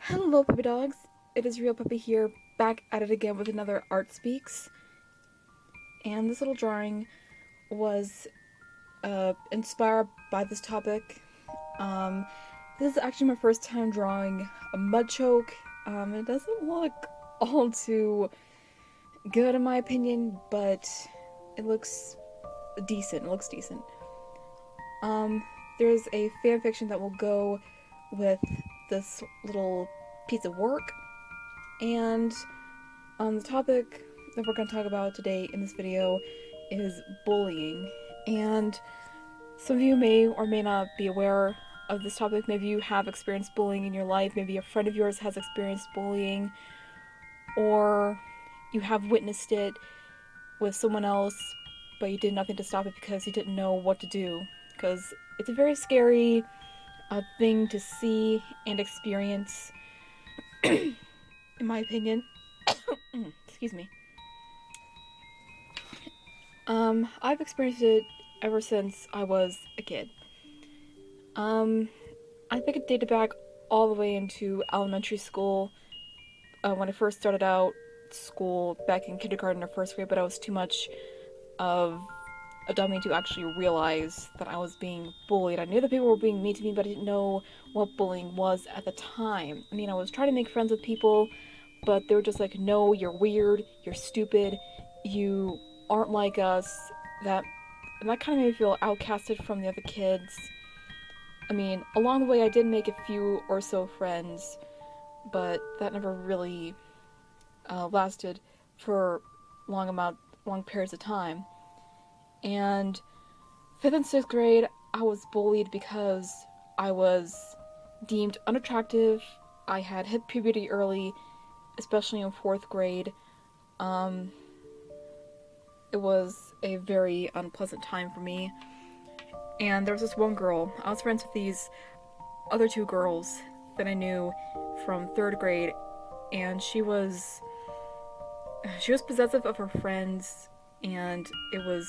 Hello, puppy dogs. It is Real Puppy here, back at it again with another Art Speaks. And this little drawing was inspired by this topic. Um, this is actually my first time drawing a mud choke. It doesn't look all too good in my opinion, but it looks decent. It looks decent. There's a fan fiction that will go with this little piece of work, and the topic that we're going to talk about today in this video is bullying. And some of you may or may not be aware of this topic. Maybe you have experienced bullying in your life. Maybe a friend of yours has experienced bullying, or you have witnessed it with someone else, but you did nothing to stop it because you didn't know what to do. Because it's a very scary thing to see and experience, in my opinion. Excuse me. I've experienced it ever since I was a kid. I think it dated back all the way into elementary school, when I first started out school back in kindergarten or first grade, but I was too much of a dummy to actually realize that I was being bullied. I knew that people were being mean to me, but I didn't know what bullying was at the time. I mean, I was trying to make friends with people, but they were just like, no, you're weird, you're stupid, you aren't like us. That and that kind of made me feel outcasted from the other kids. I mean, along the way I did make a few or so friends, but that never really lasted for long periods of time. And 5th and 6th grade, I was bullied because I was deemed unattractive. I had hit puberty early, especially in 4th grade. It was a very unpleasant time for me. And there was this one girl. I was friends with these other two girls that I knew from 3rd grade, and she was possessive of her friends, and it was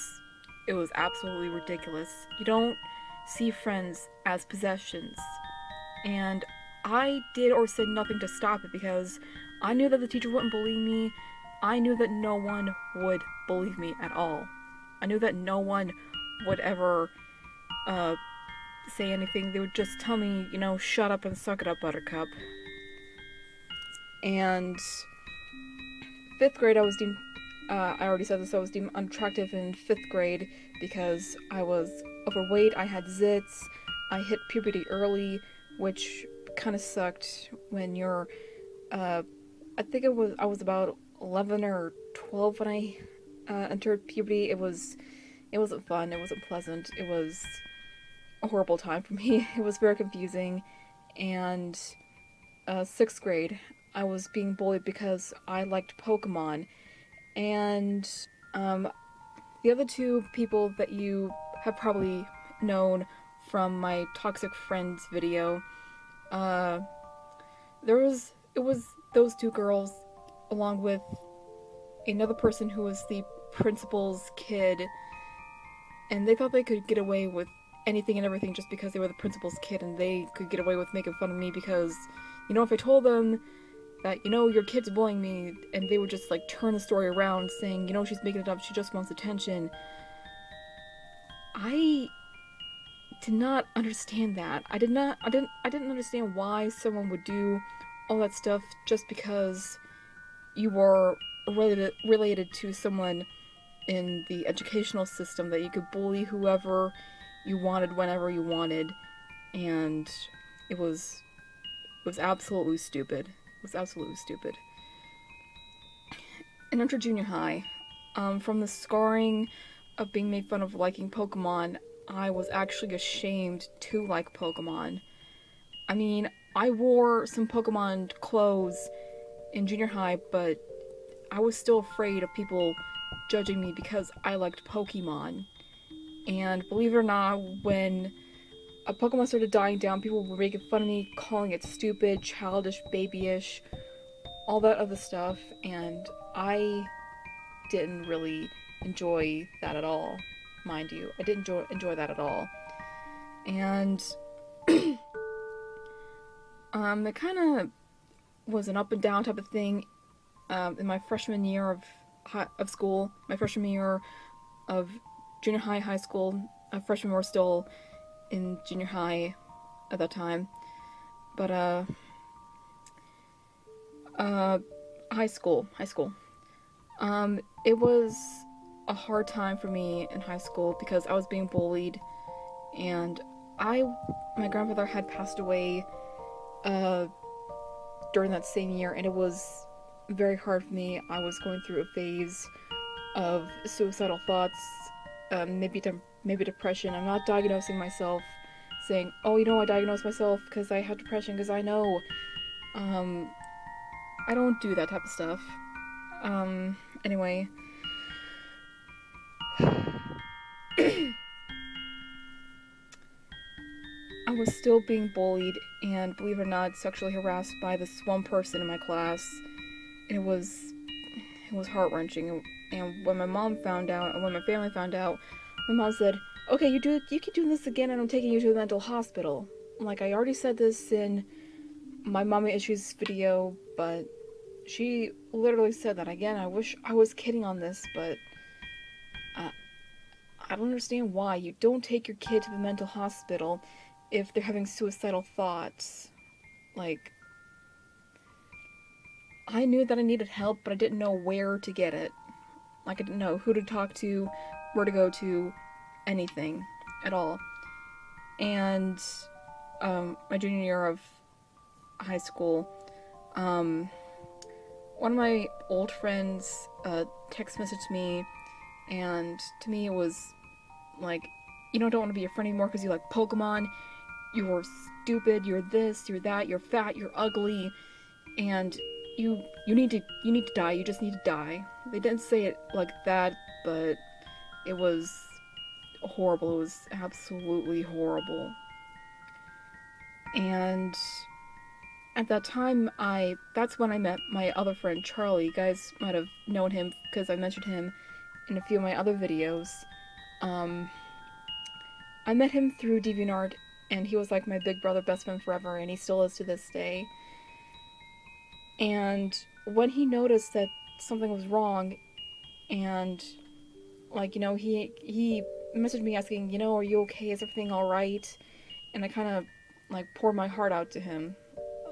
absolutely ridiculous. You don't see friends as possessions. And I did or said nothing to stop it because I knew that the teacher wouldn't bully me. I knew that no one would bully me at all. I knew that no one would ever uh, say anything. They would just tell me, shut up and suck it up, buttercup. And 5th grade, I already said this, I was deemed unattractive in 5th grade because I was overweight, I had zits, I hit puberty early, which kind of sucked when you're, I think I was about 11 or 12 when I entered puberty. It wasn't fun, it wasn't pleasant, it was a horrible time for me. It was very confusing. And 6th grade, I was being bullied because I liked Pokemon. And the other two people that you have probably known from my Toxic Friends video, uh, it was those two girls along with another person who was the principal's kid, and they thought they could get away with anything and everything just because they were the principal's kid, and they could get away with making fun of me because, if I told them that, your kid's bullying me, and they would just, turn the story around saying, she's making it up, she just wants attention. I did not understand that. I didn't understand why someone would do all that stuff just because you were related to someone in the educational system, that you could bully whoever you wanted whenever you wanted. And it was absolutely stupid. It was absolutely stupid. And enter junior high, from the scarring of being made fun of liking Pokemon, I was actually ashamed to like Pokemon. I mean, I wore some Pokemon clothes in junior high, but I was still afraid of people judging me because I liked Pokemon. And believe it or not, when a Pokemon started dying down, people were making fun of me, calling it stupid, childish, babyish, all that other stuff, and I didn't really enjoy that at all, mind you. I didn't enjoy that at all. And it kind of was an up and down type of thing in my freshman year of school. My freshman year of junior high, high school. Freshmen were still in junior high at that time, but uh, high school. It was a hard time for me in high school because I was being bullied, and I, my grandfather had passed away uh, during that same year, and it was very hard for me. I was going through a phase of suicidal thoughts, maybe depression. I'm not diagnosing myself, saying, "Oh, you know, I diagnosed myself because I have depression," because I know. Um, I don't do that type of stuff. Anyway, I was still being bullied and, believe it or not, sexually harassed by this one person in my class. And it was heart wrenching. And when my mom found out, and when my family found out, my mom said, "Okay, you keep doing this again, and I'm taking you to the mental hospital." Like, I already said this in my mommy issues video, but she literally said that again. I wish I was kidding on this, but uh, I don't understand why you don't take your kid to the mental hospital if they're having suicidal thoughts. Like, I knew that I needed help, but I didn't know where to get it. Like, I didn't know who to talk to, where to go to, anything at all. And my junior year of high school, um, one of my old friends text messaged me, and to me it was like, "You don't want to be a friend anymore because you like Pokemon. You're stupid. You're this. You're that. You're fat. You're ugly, and you need to die. You just need to die." They didn't say it like that, but it was horrible. It was absolutely horrible. And at that time, that's when I met my other friend Charlie. You guys might have known him because I mentioned him in a few of my other videos. Um, I met him through DeviantArt, and he was like my big brother, best friend forever, and he still is to this day. And when he noticed that something was wrong, and like, he messaged me asking, "Are you okay? Is everything all right?" And I kind of like poured my heart out to him.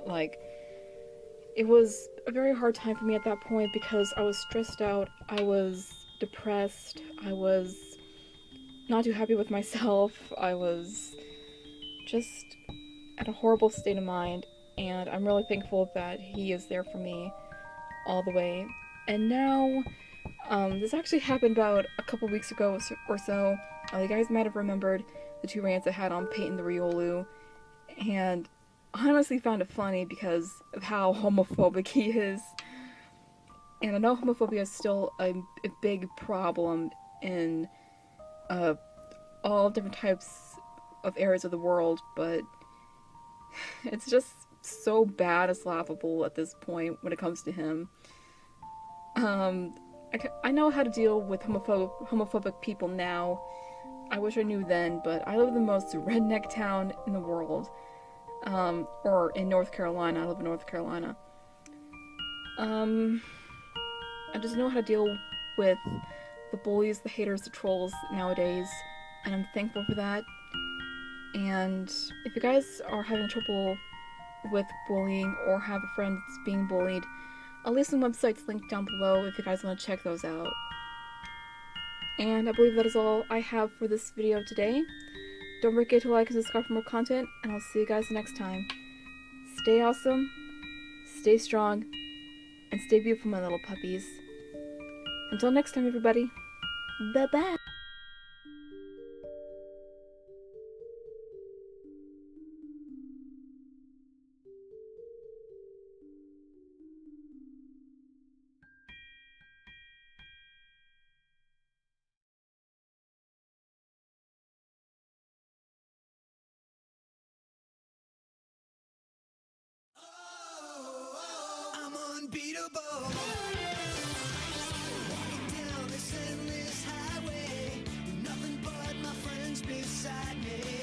Like, it was a very hard time for me at that point because I was stressed out, I was depressed, I was not too happy with myself, I was just at a horrible state of mind, and I'm really thankful that he is there for me all the way. And now, this actually happened about a couple weeks ago or so. You guys might have remembered the two rants I had on Peyton the Riolu, and I honestly found it funny because of how homophobic he is. And I know homophobia is still a big problem in uh, all different types of areas of the world, but it's just so bad it's laughable at this point when it comes to him. I know how to deal with homophobic people now. I wish I knew then, but I live in the most redneck town in the world. Or in North Carolina. I live in North Carolina. I just know how to deal with the bullies, the haters, the trolls nowadays, and I'm thankful for that. And if you guys are having trouble with bullying or have a friend that's being bullied, I'll leave some websites linked down below if you guys want to check those out. And I believe that is all I have for this video today. Don't forget to like and subscribe for more content, and I'll see you guys next time. Stay awesome, stay strong, and stay beautiful, my little puppies. Until next time, everybody. Bye-bye. I'm unbeatable. Walking down this endless highway, nothing but my friends beside me.